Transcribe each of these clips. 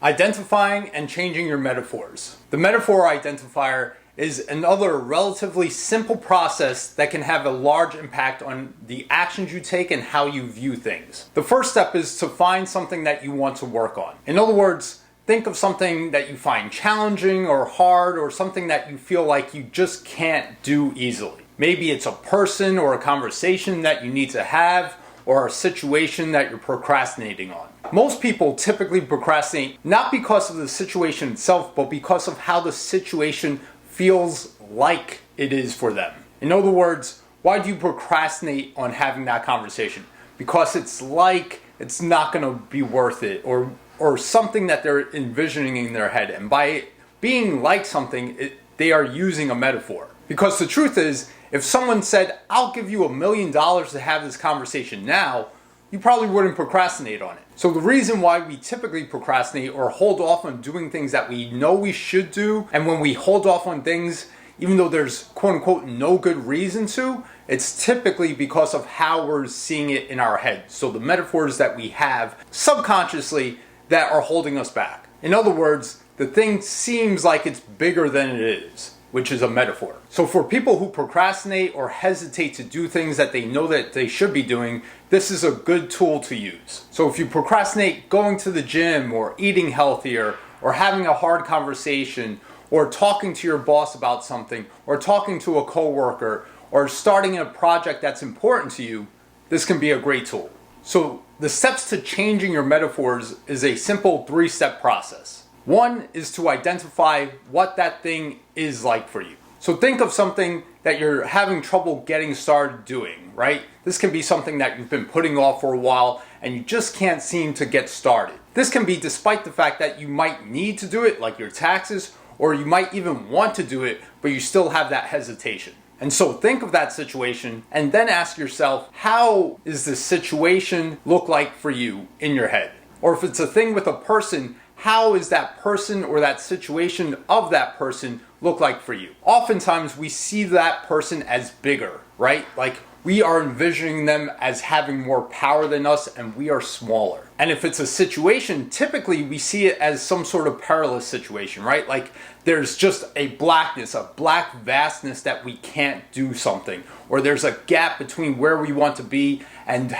Identifying and changing your metaphors. The metaphor identifier is another relatively simple process that can have a large impact on the actions you take and how you view things. The first step is to find something that you want to work on. In other words, think of something that you find challenging or hard or something that you feel like you just can't do easily. Maybe it's a person or a conversation that you need to have, or a situation that you're procrastinating on. Most people typically procrastinate not because of the situation itself, but because of how the situation feels like it is for them. In other words, why do you procrastinate on having that conversation? Because it's like it's not going to be worth it, or something that they're envisioning in their head. And by being like something, they are using a metaphor. Because the truth is, if someone said, I'll give you $1 million to have this conversation now, you probably wouldn't procrastinate on it. So the reason why we typically procrastinate or hold off on doing things that we know we should do, and when we hold off on things, even though there's quote unquote no good reason to, it's typically because of how we're seeing it in our head. So the metaphors that we have subconsciously that are holding us back. In other words, the thing seems like it's bigger than it is, which is a metaphor. So for people who procrastinate or hesitate to do things that they know that they should be doing, this is a good tool to use. So if you procrastinate going to the gym or eating healthier or having a hard conversation or talking to your boss about something or talking to a coworker or starting a project that's important to you, this can be a great tool. So the steps to changing your metaphors is a simple 3-step process. One is to identify what that thing is like for you. So think of something that you're having trouble getting started doing, right? This can be something that you've been putting off for a while and you just can't seem to get started. This can be despite the fact that you might need to do it, like your taxes, or you might even want to do it, but you still have that hesitation. And so think of that situation and then ask yourself, how is this situation look like for you in your head? Or if it's a thing with a person, how is that person or that situation of that person look like for you? Oftentimes we see that person as bigger, right? Like we are envisioning them as having more power than us and we are smaller. And if it's a situation, typically we see it as some sort of perilous situation, right? Like there's just a blackness, a black vastness that we can't do something, or there's a gap between where we want to be and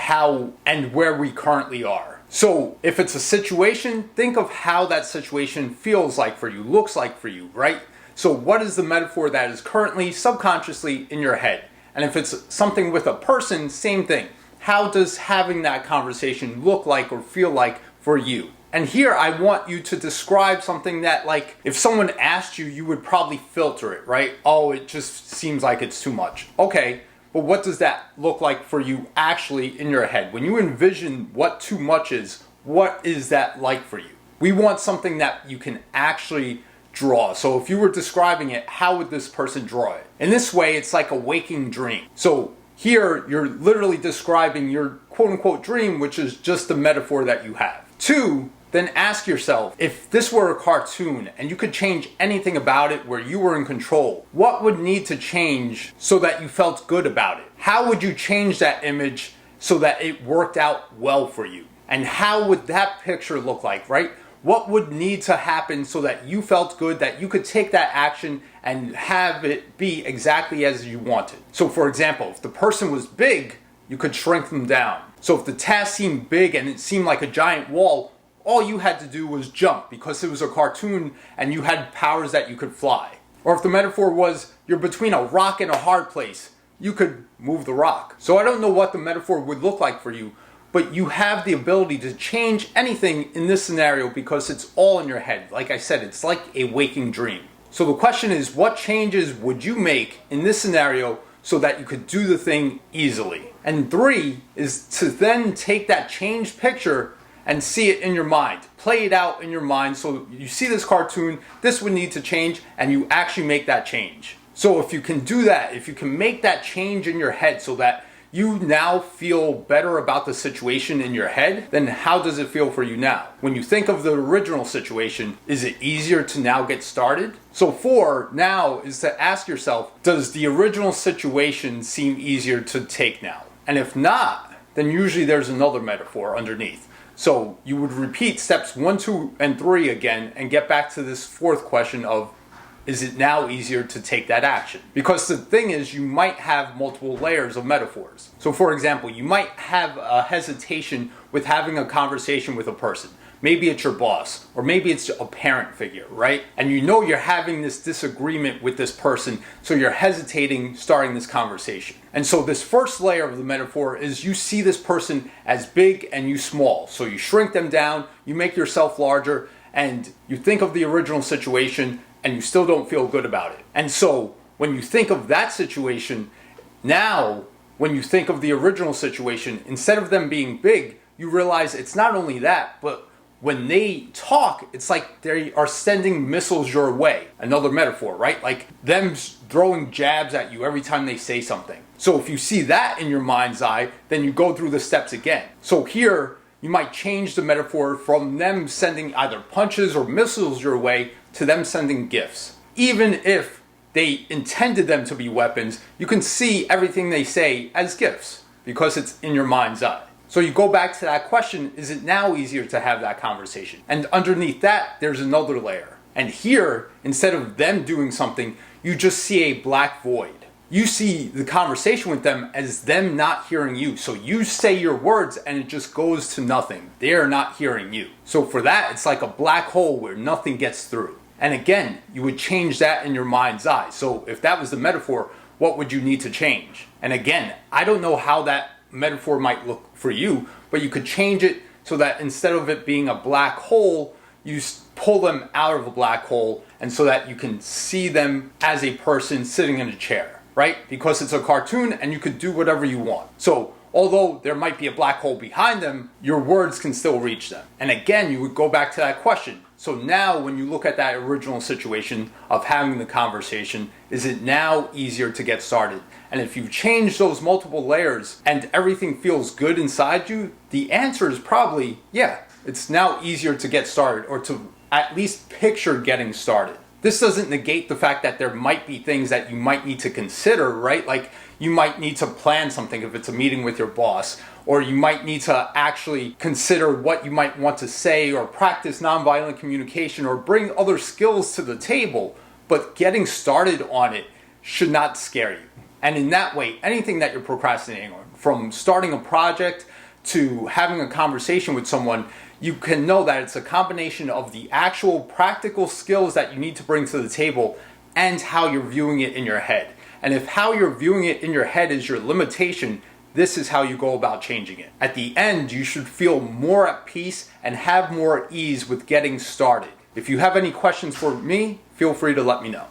where we currently are. So if it's a situation, think of how that situation feels like for you, looks like for you, right? So what is the metaphor that is currently subconsciously in your head? And if it's something with a person, same thing. How does having that conversation look like or feel like for you? And here I want you to describe something that, like, if someone asked you, you would probably filter it, right? Oh, it just seems like it's too much. Okay. But what does that look like for you actually in your head? When you envision what too much is, what is that like for you? We want something that you can actually draw. So if you were describing it, how would this person draw it? In this way, it's like a waking dream. So here, you're literally describing your quote-unquote dream, which is just the metaphor that you have. 2, then ask yourself, if this were a cartoon and you could change anything about it where you were in control, what would need to change so that you felt good about it? How would you change that image so that it worked out well for you? And how would that picture look like, right? What would need to happen so that you felt good, that you could take that action and have it be exactly as you wanted? So for example, if the person was big, you could shrink them down. So if the task seemed big and it seemed like a giant wall, all you had to do was jump because it was a cartoon and you had powers that you could fly. Or if the metaphor was you're between a rock and a hard place, you could move the rock. So I don't know what the metaphor would look like for you, but you have the ability to change anything in this scenario because it's all in your head. Like I said, it's like a waking dream. So the question is, what changes would you make in this scenario so that you could do the thing easily? And 3 is to then take that changed picture and see it in your mind. Play it out in your mind so you see this cartoon, this would need to change, and you actually make that change. So if you can do that, if you can make that change in your head so that you now feel better about the situation in your head, then how does it feel for you now? When you think of the original situation, is it easier to now get started? So 4 now is to ask yourself, does the original situation seem easier to take now? And if not, then usually there's another metaphor underneath. So you would repeat steps 1, 2, and 3 again and get back to this fourth question of, is it now easier to take that action? Because the thing is, you might have multiple layers of metaphors. So for example, you might have a hesitation with having a conversation with a person. Maybe it's your boss, or maybe it's a parent figure, right? And you know you're having this disagreement with this person, so you're hesitating starting this conversation. And so this first layer of the metaphor is you see this person as big and you small. So you shrink them down, you make yourself larger, and you think of the original situation and you still don't feel good about it. And so when you think of that situation, now when you think of the original situation, instead of them being big, you realize it's not only that, but when they talk, it's like they are sending missiles your way. Another metaphor, right? Like them throwing jabs at you every time they say something. So if you see that in your mind's eye, then you go through the steps again. So here, you might change the metaphor from them sending either punches or missiles your way to them sending gifts. Even if they intended them to be weapons, you can see everything they say as gifts because it's in your mind's eye. So you go back to that question, is it now easier to have that conversation? And underneath that, there's another layer. And here, instead of them doing something, you just see a black void. You see the conversation with them as them not hearing you. So you say your words and it just goes to nothing. They're not hearing you. So for that, it's like a black hole where nothing gets through. And again, you would change that in your mind's eye. So if that was the metaphor, what would you need to change? And again, I don't know how that metaphor might look for you, but you could change it so that instead of it being a black hole, you pull them out of a black hole and so that you can see them as a person sitting in a chair, right? Because it's a cartoon and you could do whatever you want. So although there might be a black hole behind them, your words can still reach them. And again, you would go back to that question. So now when you look at that original situation of having the conversation, is it now easier to get started? And if you change those multiple layers and everything feels good inside you, the answer is probably, yeah, it's now easier to get started or to at least picture getting started. This doesn't negate the fact that there might be things that you might need to consider, right? Like you might need to plan something if it's a meeting with your boss, or you might need to actually consider what you might want to say or practice nonviolent communication or bring other skills to the table. But getting started on it should not scare you. And in that way, anything that you're procrastinating on, from starting a project to having a conversation with someone, you can know that it's a combination of the actual practical skills that you need to bring to the table and how you're viewing it in your head. And if how you're viewing it in your head is your limitation, this is how you go about changing it. At the end, you should feel more at peace and have more ease with getting started. If you have any questions for me, feel free to let me know.